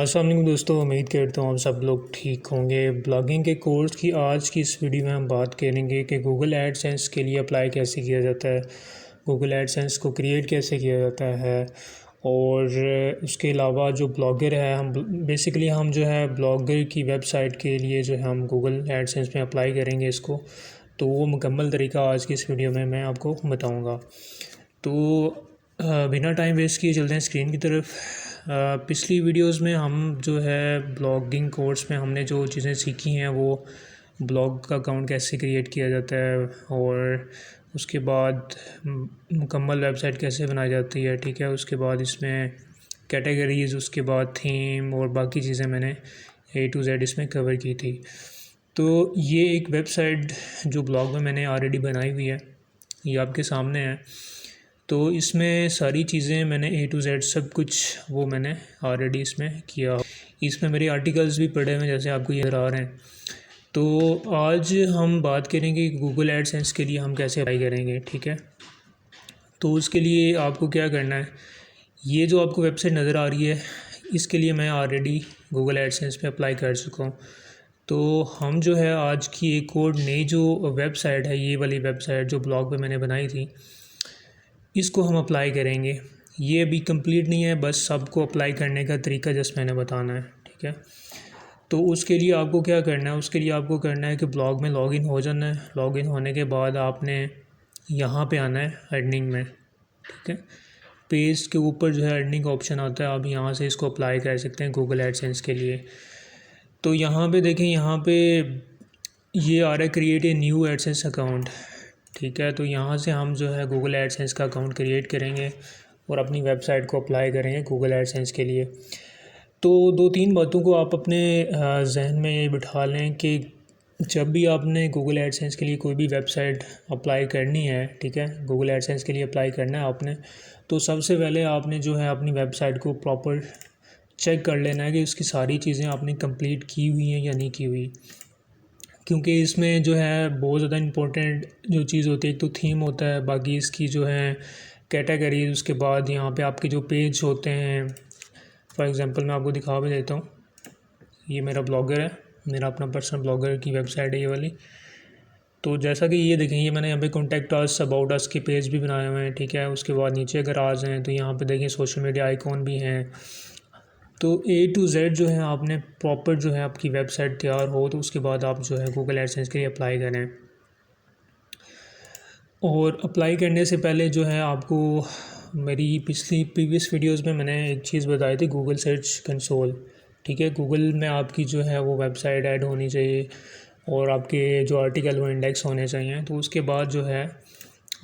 अस्सलाम वालेकुम दोस्तों, उम्मीद करता हूँ आप सब लोग ठीक होंगे। ब्लॉगिंग के कोर्स की आज की इस वीडियो में हम बात करेंगे कि गूगल एडसेंस के लिए अप्लाई कैसे किया जाता है, गूगल एडसेंस को क्रिएट कैसे किया जाता है। और उसके अलावा जो ब्लॉगर है, हम बेसिकली हम जो है ब्लॉगर की वेबसाइट के लिए जो है हम गूगल एडसेंस में अप्लाई करेंगे इसको, तो वो मुकम्मल तरीका आज की इस वीडियो में मैं आपको बताऊँगा। तो बिना टाइम वेस्ट किए चलते हैं स्क्रीन की तरफ। पिछली वीडियोस में हम जो है ब्लॉगिंग कोर्स में हमने जो चीज़ें सीखी हैं वो ब्लॉग का अकाउंट कैसे क्रिएट किया जाता है और उसके बाद मुकम्मल वेबसाइट कैसे बनाई जाती है, ठीक है। उसके बाद इसमें कैटेगरीज़, उसके बाद थीम और बाकी चीज़ें मैंने A to Z इसमें कवर की थी। तो ये एक वेबसाइट जो ब्लॉग में मैंने ऑलरेडी बनाई हुई है, ये आपके सामने है। तो इसमें सारी चीज़ें मैंने A to Z सब कुछ वो मैंने ऑलरेडी इसमें किया। इसमें मेरे आर्टिकल्स भी पड़े हुए हैं जैसे आपको ये नज़र आ रहे हैं। तो आज हम बात करेंगे गूगल एडसेंस के लिए हम कैसे अप्लाई करेंगे, ठीक है। तो उसके लिए आपको क्या करना है, ये जो आपको वेबसाइट नज़र आ रही है इसके लिए मैं ऑलरेडी गूगल एडसेंस पे अप्लाई कर चुका हूँ। तो हम जो है आज की एक और नई जो वेबसाइट है, ये वाली वेबसाइट जो ब्लॉग पे मैंने बनाई थी, इसको हम अप्लाई करेंगे। ये अभी कंप्लीट नहीं है, बस सबको अप्लाई करने का तरीका जस्ट मैंने बताना है, ठीक है। तो उसके लिए आपको क्या करना है, उसके लिए आपको करना है कि ब्लॉग में लॉगिन हो जाना है। लॉगिन होने के बाद आपने यहाँ पे आना है अर्निंग में, ठीक है। पेज के ऊपर जो है अर्निंग का ऑप्शन आता है, आप यहाँ से इसको अप्लाई कर सकते हैं गूगल एडसेंस के लिए। तो यहाँ पे देखें, यहाँ पे ये आ रहा है create a new AdSense account, ठीक है। तो यहाँ से हम जो है गूगल एडसेंस का अकाउंट क्रिएट करेंगे और अपनी वेबसाइट को अप्लाई करेंगे गूगल एडसेंस के लिए। तो दो तीन बातों को आप अपने जहन में ये बिठा लें कि जब भी आपने गूगल एडसेंस के लिए कोई भी वेबसाइट अप्लाई करनी है, ठीक है, गूगल एडसेंस के लिए अप्लाई करना है आपने, तो सबसे पहले आपने जो है अपनी वेबसाइट को प्रॉपर चेक कर लेना है कि उसकी सारी चीज़ें आपने कंप्लीट की हुई हैं या नहीं की हुई। क्योंकि इसमें जो है बहुत ज़्यादा इम्पोर्टेंट जो चीज़ होती है, एक तो थीम होता है, बाकी इसकी जो है कैटेगरीज, उसके बाद यहाँ पे आपके जो पेज होते हैं। फॉर एग्ज़ाम्पल मैं आपको दिखा भी देता हूँ, ये मेरा ब्लॉगर है, मेरा अपना पर्सनल ब्लॉगर की वेबसाइट है ये वाली। तो जैसा कि ये देखें, ये मैंने यहाँ पे कॉन्टैक्ट अस, अबाउट अस के पेज भी बनाए हुए हैं, ठीक है। उसके बाद नीचे अगर आ जाएँ तो यहाँ पे देखें सोशल मीडिया आइकॉन भी हैं। तो A to Z जो है आपने प्रॉपर जो है आपकी वेबसाइट तैयार हो तो उसके बाद आप जो है गूगल एडसेंस के लिए अप्लाई करें। और अप्लाई करने से पहले जो है आपको मेरी प्रीवियस वीडियोस में मैंने एक चीज़ बताई थी, गूगल सर्च कंसोल, ठीक है। गूगल में आपकी जो है वो वेबसाइट ऐड होनी चाहिए और आपके जो आर्टिकल वो इंडेक्स होने चाहिए। तो उसके बाद जो है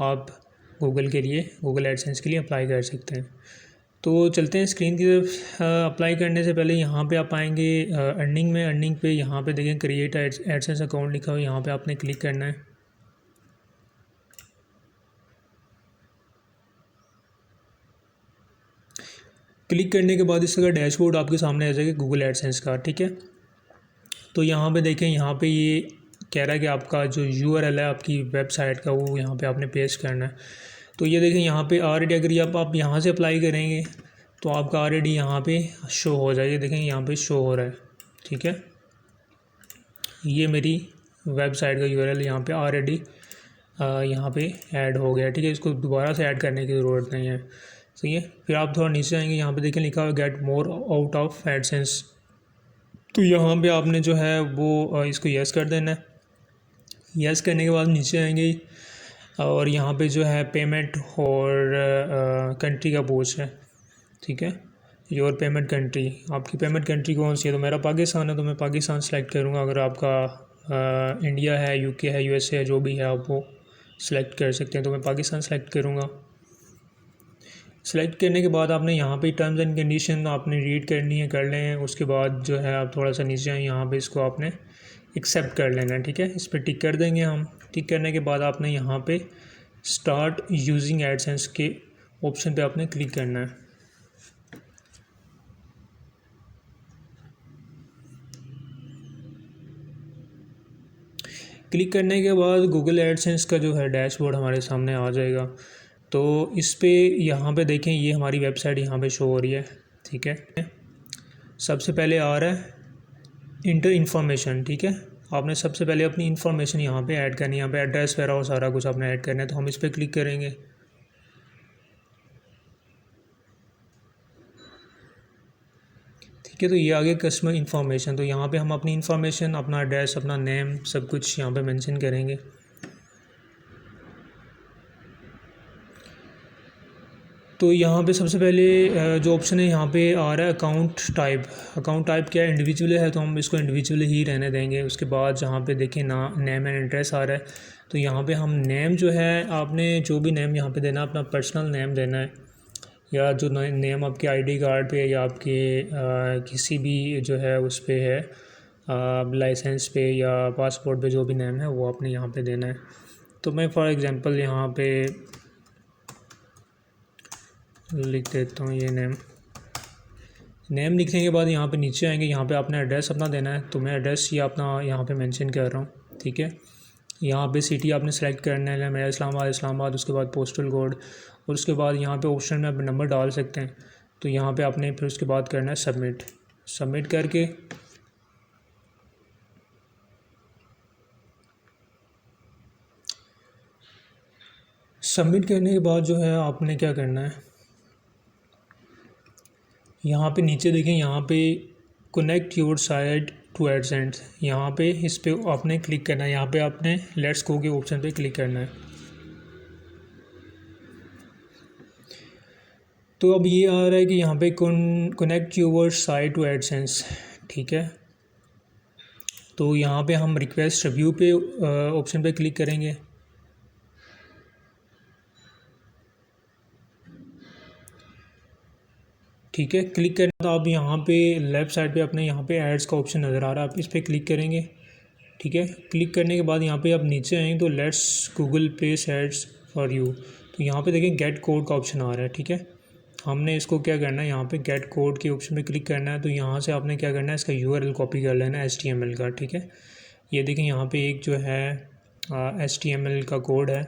आप गूगल के लिए, गूगल एडसेंस के लिए अप्लाई कर सकते हैं। तो चलते हैं स्क्रीन की तरफ। अप्लाई करने से पहले यहाँ पे आप आएंगे अर्निंग में। अर्निंग पे यहाँ पे देखें क्रिएट एडसेंस अकाउंट लिखा हुआ है, यहाँ पे आपने क्लिक करना है। क्लिक करने के बाद इसका डैशबोर्ड आपके सामने आ जाएगा गूगल एडसेंस का, ठीक है। तो यहाँ पे देखें, यहाँ पे ये कह रहा है कि आपका जो URL है आपकी वेबसाइट का वो यहाँ पे आपने पेस्ट करना है। तो ये देखें यहाँ पे ऑलरेडी अगर ये आप यहाँ से अप्लाई करेंगे तो आपका ऑलरेडी यहाँ पे शो हो जाएगी। देखें यहाँ पे शो हो रहा है, ठीक है। ये मेरी वेबसाइट का URL यहाँ पे ऑलरेडी यहाँ पे ऐड हो गया, ठीक है। इसको दोबारा से ऐड करने की ज़रूरत नहीं है, सही है। फिर आप थोड़ा नीचे आएंगे, यहाँ पे देखें लिखा हुआ get more out of AdSense. तो यहाँ पे आपने जो है वो इसको यस कर देना है। यस करने के बाद नीचे आएंगे और यहाँ पे जो है पेमेंट और कंट्री का पूछ है, ठीक है। योर पेमेंट कंट्री, आपकी पेमेंट कंट्री कौन सी है। तो मेरा पाकिस्तान है तो मैं पाकिस्तान सेलेक्ट करूँगा। अगर आपका इंडिया है, UK है, USA है, जो भी है आप वो सिलेक्ट कर सकते हैं। तो मैं पाकिस्तान सेलेक्ट करूँगा। सेलेक्ट करने के बाद आपने यहाँ पे टर्म्स एंड कंडीशन आपने रीड करनी है, कर लें। उसके बाद जो है आप थोड़ा सा नीचे आए, यहाँ पे इसको आपने एक्सेप्ट कर लेना है, ठीक है। इस पर टिक कर देंगे हम। टिक करने के बाद आपने यहाँ पे स्टार्ट यूजिंग एडसेंस के ऑप्शन पे आपने क्लिक करना है। क्लिक करने के बाद गूगल एडसेंस का जो है डैशबोर्ड हमारे सामने आ जाएगा। तो इस पे यहाँ पे देखें, ये हमारी वेबसाइट यहाँ पे शो हो रही है, ठीक है। सबसे पहले आ रहा है इंटर इन्फॉर्मेशन, ठीक है। आपने सबसे पहले अपनी इन्फॉर्मेशन यहाँ पे ऐड करनी है, यहाँ पे एड्रेस वगैरह और सारा कुछ आपने ऐड करना है। तो हम इस पर क्लिक करेंगे। ठीक है, तो ये आ गया कस्टमर इन्फॉर्मेशन। तो यहाँ पे हम अपनी इन्फॉर्मेशन, अपना एड्रेस, अपना नेम, सब कुछ यहाँ पे मेंशन करेंगे। तो यहाँ पे सबसे पहले जो ऑप्शन है यहाँ पे आ रहा है अकाउंट टाइप। अकाउंट टाइप क्या है, इंडिविजुअल है, तो हम इसको इंडिविजुअल ही रहने देंगे। उसके बाद जहाँ पे देखें ना नेम एंड एड्रेस आ रहा है, तो यहाँ पे हम नेम जो है, आपने जो भी नेम यहाँ पे देना है अपना पर्सनल नेम देना है, या जो नेम आपके आईडी कार्ड पे या आपके किसी भी जो है उस पे है लाइसेंस पे या पासपोर्ट पे जो भी नेम है वो आपने यहाँ पे देना है। तो मैं फॉर एग्ज़ाम्पल यहाँ पे लिख देता हूँ ये नेम लिखने के बाद यहाँ पे नीचे आएंगे, यहाँ पे आपने एड्रेस अपना देना है। तो मैं एड्रेस ये अपना यहाँ पे मेंशन कर रहा हूँ, ठीक है। यहाँ पे सिटी आपने सेलेक्ट करना है, मेरा इस्लामाबाद। उसके बाद पोस्टल कोड, और उसके बाद यहाँ पे ऑप्शन में आप नंबर डाल सकते हैं। तो यहाँ पे आपने फिर उसके बाद करना है सबमिट करके सबमिट करने के बाद जो है आपने क्या करना है, यहाँ पे नीचे देखें, यहाँ पे connect your site to AdSense, यहाँ पे इस पर आपने क्लिक करना है। यहाँ पे आपने लेट्स गो के ऑप्शन पे क्लिक करना है। तो अब ये आ रहा है कि यहाँ पे connect your site to AdSense, ठीक है। तो यहाँ पे हम रिक्वेस्ट रिव्यू पे ऑप्शन पे क्लिक करेंगे। ठीक है, क्लिक करना तो आप यहाँ पे लेफ़्ट साइड पे अपने यहाँ पे एड्स का ऑप्शन नज़र आ रहा है, आप इस पर क्लिक करेंगे। ठीक है, क्लिक करने के बाद यहाँ पे आप नीचे आएँ तो let's Google place ads for you, तो यहाँ पे देखें गेट कोड का ऑप्शन आ रहा है। ठीक है, हमने इसको क्या करना है, यहाँ पे गेट कोड के ऑप्शन पे क्लिक करना है। तो यहाँ से आपने क्या करना है, इसका URL कॉपी कर लेना है HTML का। ठीक है, ये देखें यहाँ पे एक जो है HTML का कोड है,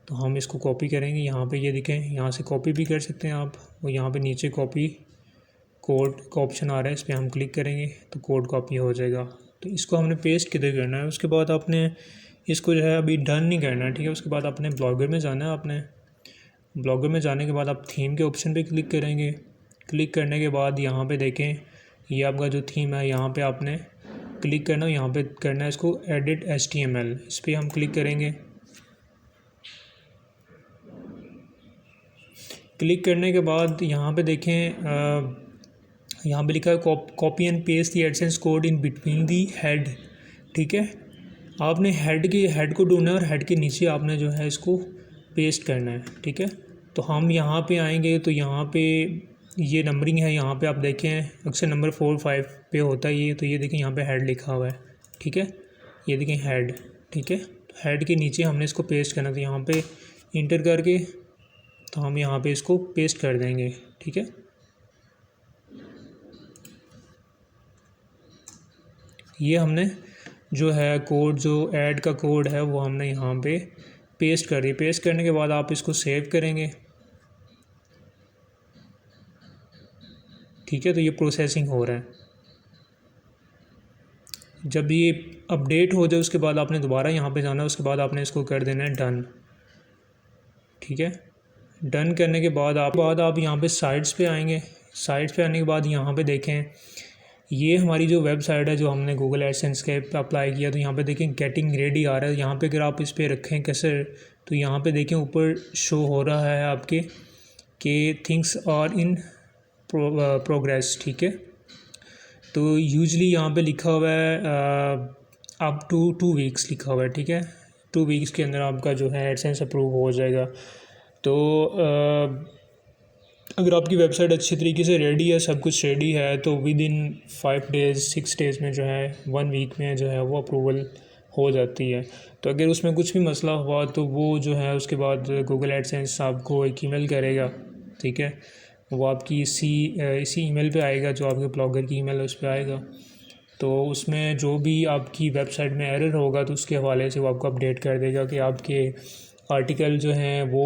तो हम इसको कॉपी करेंगे। यहाँ पे ये देखें, यहाँ से कॉपी भी कर सकते हैं आप, और यहाँ पे नीचे कॉपी कोड का ऑप्शन आ रहा है, इस पर हम क्लिक करेंगे तो कोड कॉपी हो जाएगा। तो इसको हमने पेस्ट किधर करना है, उसके बाद आपने इसको जो है अभी डन नहीं करना है। ठीक है, उसके बाद आपने ब्लॉगर में जाना है। आपने ब्लॉगर में जाने के बाद आप थीम के ऑप्शन पे क्लिक करेंगे। क्लिक करने के बाद यहाँ पे देखें, ये आपका जो थीम है, यहाँ पे आपने क्लिक करना है, यहाँ पे करना है इसको एडिट HTML, इस पर हम क्लिक करेंगे। क्लिक करने के बाद यहाँ पे देखें, यहाँ पे लिखा है copy and paste the AdSense code in between the head. ठीक है, आपने हेड को ढूंढना है और हेड के नीचे आपने जो है इसको पेस्ट करना है। ठीक है, तो हम यहाँ पे आएंगे तो यहाँ पे ये नंबरिंग है, यहाँ पे आप देखें अक्सर नंबर 4-5 पे होता है ये, तो ये देखें यहाँ पे हेड लिखा हुआ है। ठीक है, ये देखें हेड। ठीक है, तो हेड के नीचे हमने इसको पेस्ट करना, तो यहाँ पे इंटर करके तो हम यहाँ पे इसको पेस्ट कर देंगे। ठीक है, ये हमने जो है कोड, जो ऐड का कोड है वो हमने यहाँ पे पेस्ट कर दिया। पेस्ट करने के बाद आप इसको सेव करेंगे। ठीक है, तो ये प्रोसेसिंग हो रहा है। जब ये अपडेट हो जाए उसके बाद आपने दोबारा यहाँ पे जाना है, उसके बाद आपने इसको कर देना है डन। ठीक है, डन करने के बाद आप यहाँ पे साइट्स पे आएंगे। साइट्स पे आने के बाद यहाँ पे देखें, ये हमारी जो वेबसाइट है जो हमने गूगल एडसेंस के अप्लाई किया, तो यहाँ पे देखें गेटिंग रेडी आ रहा है। यहाँ पे अगर आप इस पर रखें कसर, तो यहाँ पे देखें ऊपर शो हो रहा है आपके कि थिंग्स आर इन प्रोग्रेस। ठीक है, तो यूजली यहाँ पे लिखा हुआ है अप टू 2 वीक्स लिखा हुआ है। ठीक है, 2 वीक्स के अंदर आपका जो है एडसेंस अप्रूव हो जाएगा। तो अगर आपकी वेबसाइट अच्छी तरीके से रेडी है, सब कुछ रेडी है, तो विद इन 5 डेज़ 6 डेज़ में जो है 1 वीक में जो है वो अप्रूवल हो जाती है। तो अगर उसमें कुछ भी मसला हुआ तो वो जो है उसके बाद गूगल एडसेंस आपको एक ईमेल करेगा। ठीक है, वो आपकी इसी ईमेल पे आएगा, जो आपके ब्लॉगर की ईमेल है उस पर आएगा। तो उसमें जो भी आपकी वेबसाइट में एरर होगा तो उसके हवाले से वो आपको अपडेट कर देगा कि आपके आर्टिकल जो हैं वो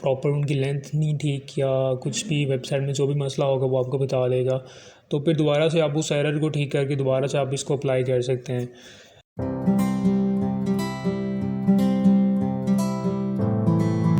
प्रॉपर उनकी लेंथ नहीं ठीक या कुछ भी वेबसाइट में जो भी मसला होगा वो आपको बता देगा। तो फिर दोबारा से आप उस एरर को ठीक करके दोबारा से आप इसको अप्लाई कर सकते हैं।